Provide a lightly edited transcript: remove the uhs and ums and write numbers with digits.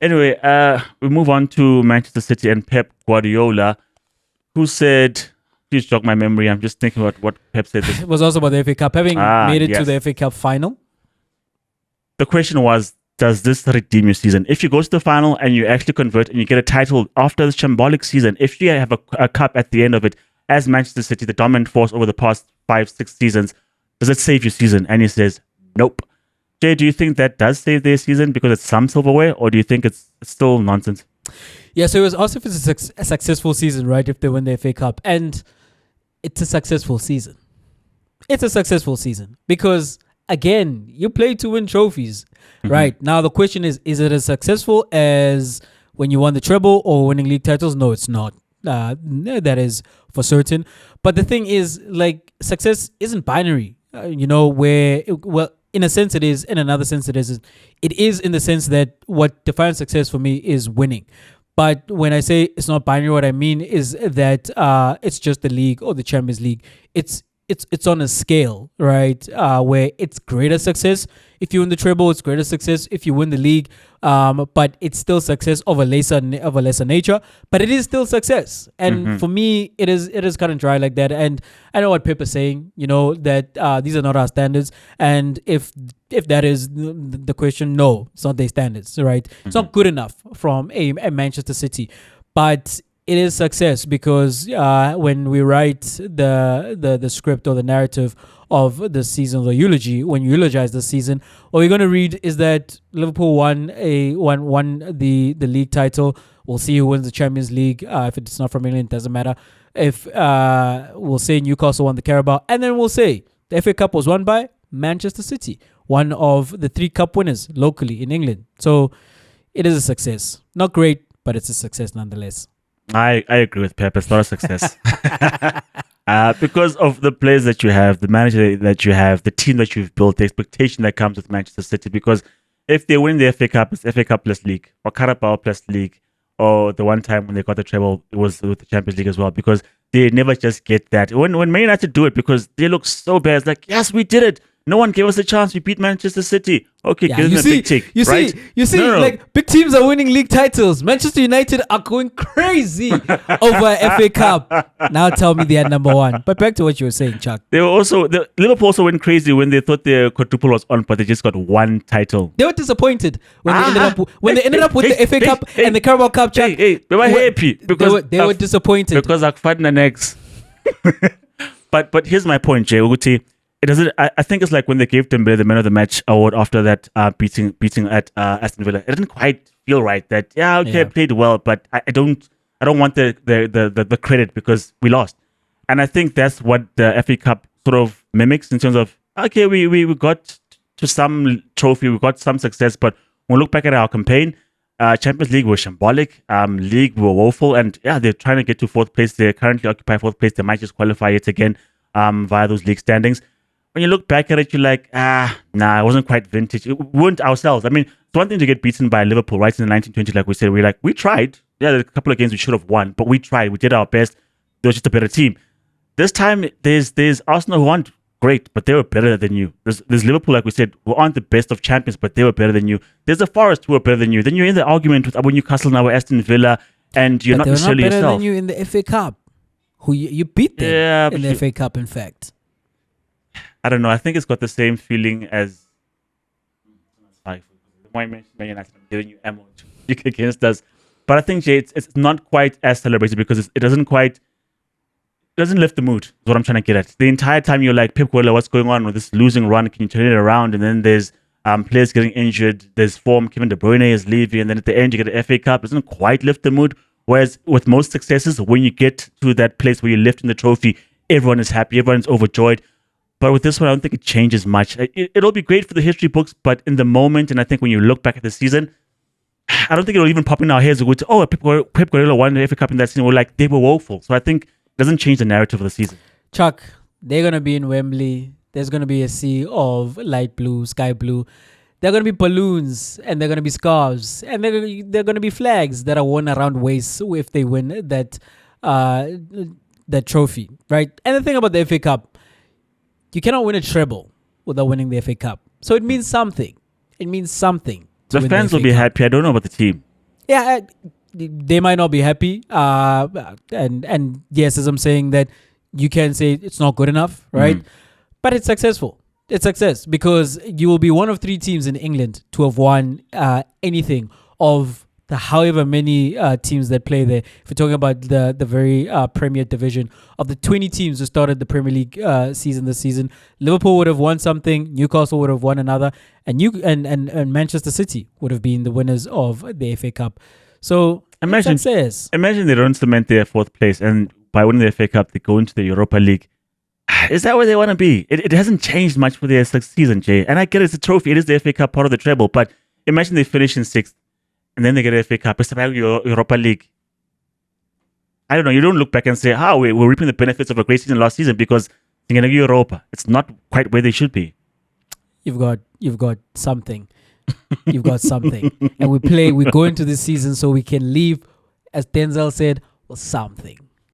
Anyway, we move on to Manchester City and Pep Guardiola, who said, please jog my memory. I'm just thinking about what Pep said. It was also about the FA Cup. Having made it to yes. the FA Cup final. The question was, does this redeem your season? If you go to the final and you actually convert and you get a title after this shambolic season, if you have a cup at the end of it, as Manchester City, the dominant force over the past 5-6 seasons, does it save your season? And he says, nope. Jay, do you think that does save their season because it's some silverware, or do you think it's still nonsense? Yeah, so it was also if it's a successful season, right? If they win the FA Cup. And it's a successful season. It's a successful season because, again, you play to win trophies, right? Now, the question is it as successful as when you won the treble or winning league titles? No, it's not. That is for certain. But the thing is, like, success isn't binary, in a sense it is, in another sense it isn't. It is in the sense that what defines success for me is winning. But when I say it's not binary, what I mean is that it's just the league or the Champions League. It's on a scale, right? Where it's greater success if you win the treble, it's greater success if you win the league. But it's still success of a lesser nature. But it is still success, and for me, it is kind of dry like that. And I know what Pep is saying, that these are not our standards. And if that is the question, no, it's not their standards, right? It's not good enough from a Manchester City, but it is success because when we write the script or the narrative of the season, the eulogy, when you eulogize the season, what we're going to read is that Liverpool won the league title. We'll see who wins the Champions League. If it's not from England, it doesn't matter. If we'll say Newcastle won the Carabao, and then we'll say the FA Cup was won by Manchester City, one of the 3 cup winners locally in England. So it is a success. Not great, but it's a success nonetheless. I agree with Pep. It's not a success. Because of the players that you have, the manager that you have, the team that you've built, the expectation that comes with Manchester City. Because if they win the FA Cup, it's FA Cup plus league, or Carabao plus league, or the one time when they got the treble, it was with the Champions League as well. Because they never just get that. When Man United do it, because they look so bad, it's like, yes, we did it. No one gave us a chance. We beat Manchester City. Okay, give them a big tick. You right? see, No. like big teams are winning league titles. Manchester United are going crazy over FA Cup. Now tell me they are number 1. But back to what you were saying, Chuck. Liverpool also went crazy when they thought their quadruple was on, but they just got 1 title. They were disappointed when they ended up with the FA Cup and the Carabao Cup. Chuck, they were happy because they were disappointed because Akfadna next. But here's my point, Jay Uguti. It doesn't. I think it's like when they gave Dembele the Man of the Match award after that beating at Aston Villa. It didn't quite feel right. That I played well, but I don't want the credit because we lost. And I think that's what the FA Cup sort of mimics in terms of we got to some trophy, we got some success, but when we look back at our campaign, Champions League was shambolic, league were woeful, and they're trying to get to 4th place. They currently occupy 4th place. They might just qualify it again via those league standings. When you look back at it, you're like, it wasn't quite vintage. We weren't ourselves. I mean, it's one thing to get beaten by Liverpool, right, in the 1920s, like we said. We tried. Yeah, there's a couple of games we should have won, but we tried. We did our best. They were just a better team. This time, there's Arsenal who aren't great, but they were better than you. There's Liverpool, like we said, who aren't the best of champions, but they were better than you. There's the Forest who are better than you. Then you're in the argument with Newcastle now, Aston Villa, and you're not necessarily yourself. They're not better than you in the FA Cup. Who you beat them in the FA Cup, in fact. I don't know. I think it's got the same feeling as the more I mention Man United, I'm giving you ammo to kick against us. But I think, Jay, it's not quite as celebrated because it doesn't lift the mood, is what I'm trying to get at. The entire time you're like, Pep Guardiola, what's going on with this losing run? Can you turn it around? And then there's players getting injured. There's form. Kevin De Bruyne is leaving. And then at the end, you get an FA Cup. It doesn't quite lift the mood. Whereas with most successes, when you get to that place where you're lifting the trophy, everyone is happy. Everyone's overjoyed. But with this one, I don't think it changes much. It'll be great for the history books, but in the moment, and I think when you look back at the season, I don't think it'll even pop in our heads. Pep Guardiola won the FA Cup in that season. We're like, they were woeful. So I think it doesn't change the narrative of the season. Chuck, they're going to be in Wembley. There's going to be a sea of light blue, sky blue. There are going to be balloons, and there are going to be scarves, and there are going to be flags that are worn around waists if they win that trophy, right? And the thing about the FA Cup, you cannot win a treble without winning the FA Cup. So it means something. It means something. The fans will be happy. I don't know about the team. Yeah, they might not be happy. And yes, as I'm saying that, you can say it's not good enough, right? But it's successful. It's success because you will be one of 3 teams in England to have won anything of the however many teams that play there. If we're talking about the very Premier Division, of the 20 teams who started the Premier League season this season, Liverpool would have won something, Newcastle would have won another, and and Manchester City would have been the winners of the FA Cup. So Imagine, success. imagine they don't cement their 4th place, and by winning the FA Cup, they go into the Europa League. Is that where they want to be? It hasn't changed much for their season, Jay. And I get it's a trophy. It is the FA Cup, part of the treble. But imagine they finish in 6th, and then they get a FA Cup. It's about Europa League. I don't know. You don't look back and say, we're reaping the benefits of a great season last season because they're going to give Europa. It's not quite where they should be. You've got something. You've got something. And we go into this season so we can leave, as Denzel said, with something.